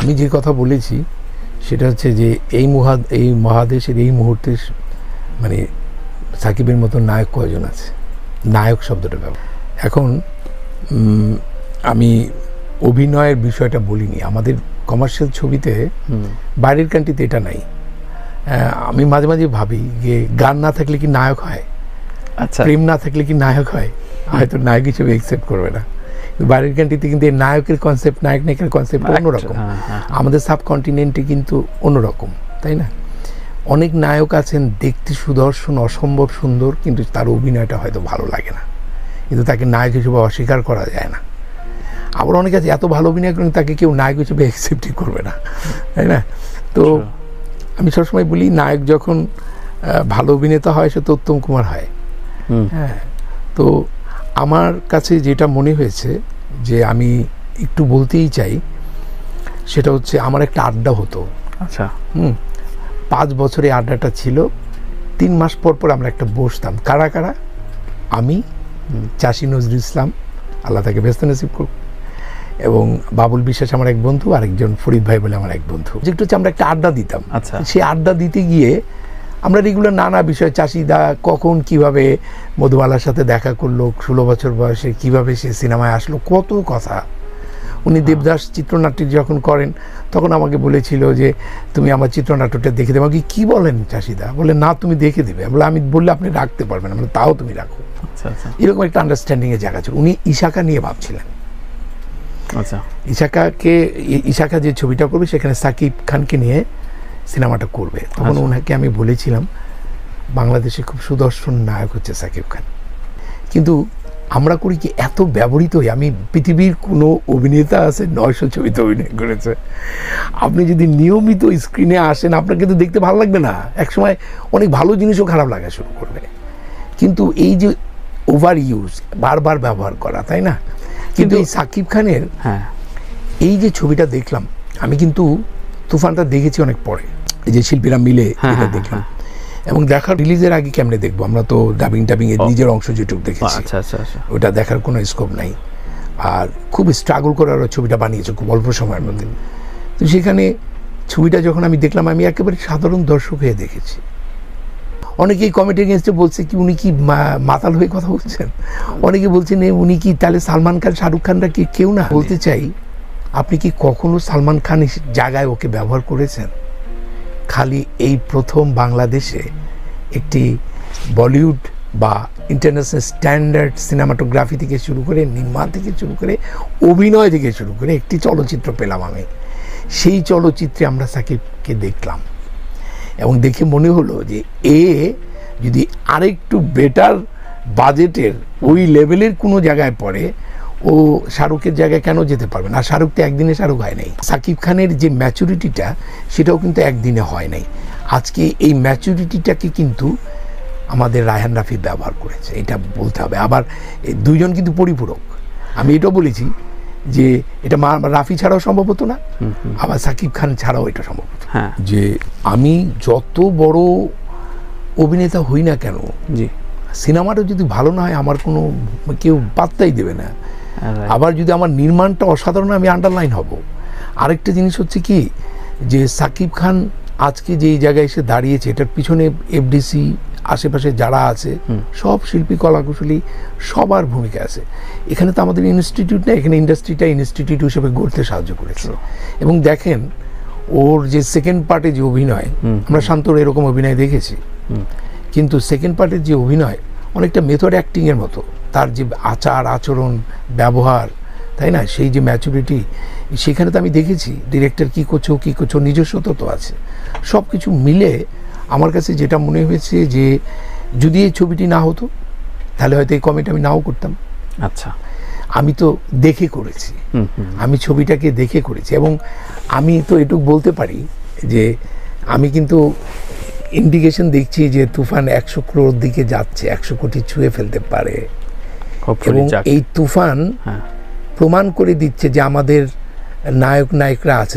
আমি যে কথা বলেছি সেটা হচ্ছে যে এই মহাদেশের এই মুহূর্তে মানে সাকিবের মতো নায়ক কয়জন আছে, নায়ক শব্দটা ব্যবহার। এখন আমি অভিনয়ের বিষয়টা বলিনি, আমাদের কমার্শিয়াল ছবিতে বাইরের কান্ট্রিতে এটা নাই। আমি মাঝে মাঝে ভাবি যে গান না থাকলে কি নায়ক হয়, আচ্ছা, প্রেম না থাকলে কি নায়ক হয়, হয়তো নায়ক হিসেবে অ্যাকসেপ্ট করবে না। বাইরের কান্ট্রিতে কিন্তু এই নায়কের কনসেপ্ট, নায়ক নায়িকার কনসেপ্ট অন্যরকম, আমাদের সাবকন্টিনেন্টে কিন্তু অন্যরকম, তাই না? অনেক নায়ক আছেন দেখতে সুদর্শন, অসম্ভব সুন্দর, কিন্তু তার অভিনয়টা হয়তো ভালো লাগে না, কিন্তু তাকে নায়ক হিসেবে অস্বীকার করা যায় না। আবার অনেক আছে এত ভালো অভিনয় করেন তাকে কেউ নায়ক হিসেবে অ্যাকসেপ্টই করবে না, তাই না? তো আমি সবসময় বলি নায়ক যখন ভালো অভিনেতা হয় সে তো উত্তম কুমার হয়। হ্যাঁ, তো আমার কাছে যেটা মনে হয়েছে যে আমি একটু বলতেই চাই সেটা হচ্ছে আমার একটা আড্ডা হতো। আচ্ছা, 5 বছরে আড্ডাটা ছিল। 3 মাস পর পর আমরা একটা বসতাম, কারা কারা? আমি, চাষী নজরুল ইসলাম, আল্লাহ তাকে ব্যস্ত নসিব করুক, এবং বাবুল বিশ্বাস আমার এক বন্ধু, আরেকজন ফরিদ ভাই বলে আমার এক বন্ধু। যেটা হচ্ছে আমরা একটা আড্ডা দিতাম। আচ্ছা, সেই আড্ডা দিতে গিয়ে আমরা রেগুলার নানা বিষয়, চাষিদা কখন কিভাবে মধুবালার সাথে দেখা করলো, 16 বছর বয়সে কিভাবে সে সিনেমায় আসলো, কত কথা। উনি দেবদাস চিত্রনাট্য যখন করেন তখন আমাকে বলেছিল যে তুমি আমার চিত্রনাট্যটা দেখে দেবে। আমাকে কি বলেন চাষিদা? বলে না তুমি দেখে দেবে। বলে আমি বললে আপনি রাখতে পারবেন না, তাও তুমি রাখো। আচ্ছা আচ্ছা, এরকম একটা আন্ডারস্ট্যান্ডিং এর জায়গা ছিল। উনি ইশাকা নিয়ে ভাবছিলেন। আচ্ছা, ইশাকা যে ছবিটা করবে সেখানে সাকিব খানকে নিয়ে সিনেমাটা করবে। তখন ওনাকে আমি বলেছিলাম বাংলাদেশে খুব সুদর্শন নায়ক হচ্ছে সাকিব খান, কিন্তু আমরা করি কি এত ব্যবহৃত হই। আমি পৃথিবীর কোনো অভিনেতা আছে 900 ছবিতে অভিনয় করেছে, আপনি যদি নিয়মিত স্ক্রিনে আসেন আপনার কিন্তু দেখতে ভালো লাগবে না, একসময় অনেক ভালো জিনিসও খারাপ লাগা শুরু করবে। কিন্তু এই যে ওভার ইউজ, বারবার ব্যবহার করা, তাই না? কিন্তু এই সাকিব খানের এই যে ছবিটা দেখলাম, আমি কিন্তু তুফানটা দেখেছি অনেক পরে, এই যে শিল্পীরা মিলে এটা দেখলাম, এবং দেখার রিলিজের আগে কেমনে দেখবো, আমরা তো ডাবিং এর নিজের অংশ যেটুকু দেখেছি, ওটা দেখার কোনো স্কোপ নাই। আর খুব স্ট্রাগল করে ওরা ছবিটা বানিয়েছে খুব অল্প সময়ের মধ্যে। তো সেখানে ছবিটা যখন আমি দেখলাম, আমি একেবারে সাধারণ দর্শক হয়ে দেখেছি। অনেকেই কমেন্ট এগেইনস্টে বলছে কি উনি কি মাতাল হয়ে কথা বলছেন, অনেকে বলছেন উনি কি তাহলে সালমান খান শাহরুখ খানরা কি কেউ না? বলতে চাই, আপনি কি কখনো সালমান খান জায়গায় ওকে ব্যবহার করেছেন? খালি এই প্রথম বাংলাদেশে একটি বলিউড বা ইন্টারন্যাশনাল স্ট্যান্ডার্ড সিনেমাটোগ্রাফি থেকে শুরু করে, নির্মাণ থেকে শুরু করে, অভিনয় থেকে শুরু করে একটি চলচ্চিত্র পেলাম আমি। সেই চলচ্চিত্রে আমরা সাকিবকে দেখলাম এবং দেখে মনে হলো যে এ যদি আরেকটু বেটার বাজেটের ওই লেভেলের কোনো জায়গায় পড়ে, ও শাহরুখের জায়গায় কেন যেতে পারবে না? আর শাহরুখ তো একদিনে শাহরুখ হয় নাই। সাকিব খানের যে ম্যাচুরিটিটা সেটাও কিন্তু একদিনে হয় নাই। আজকে এই ম্যাচুরিটিটাকে কিন্তু আমাদের রায়হান রাফি ব্যবহার করেছে, এটা বলতে হবে। আবার দুইজন কিন্তু পরিপূরক। আমি এটাও বলেছি যে এটা রাফি ছাড়াও সম্ভব হতো না, আবার সাকিব খান ছাড়াও এটা সম্ভব হতো। যে আমি যত বড় অভিনেতা হই না কেন, সিনেমাটা যদি ভালো না হয় আমার কোনো কেউ পাত্তাই দেবে না। আবার যদি আমার নির্মাণটা অসাধারণ, আমি আন্ডারলাইন হব। আরেকটা জিনিস হচ্ছে কি, যে সাকিব খান আজকে যে জায়গায় এসে দাঁড়িয়েছে, এটার পিছনে এফডিসি, আশেপাশে যারা আছে সব শিল্পী, কলাকুশলী, সবার ভূমিকা আছে। এখানে তো আমাদের ইনস্টিটিউট নেই, এখানে ইন্ডাস্ট্রিটা ইনস্টিটিউট হিসেবে গড়তে সাহায্য করেছে। এবং দেখেন ওর যে সেকেন্ড পার্টে যে অভিনয়, আমরা শান্তর এরকম অভিনয় দেখেছি, কিন্তু সেকেন্ড পার্টের যে অভিনয় অনেকটা মেথড অ্যাক্টিংয়ের মতো, তার যে আচার আচরণ ব্যবহার, তাই না, সেই যে ম্যাচুরিটি, সেখানে তো আমি দেখেছি ডিরেক্টর কী করছো, নিজস্বতা তো আছে। সব কিছু মিলে আমার কাছে যেটা মনে হয়েছে যে যদি এই ছবিটি না হতো তাহলে হয়তো এই কমেন্ট আমি নাও করতাম। আচ্ছা, আমি তো দেখে করেছি, আমি ছবিটাকে দেখে করেছি, এবং আমি তো এটুকু বলতে পারি যে আমি কিন্তু ইন্ডিকেশন দেখছি যে তুফান 100 crore দিকে যাচ্ছে, 100 কোটি ছুঁয়ে ফেলতে পারে। এবং এই তুফান প্রমাণ করে দিচ্ছে যে আমাদের নায়করা আছে।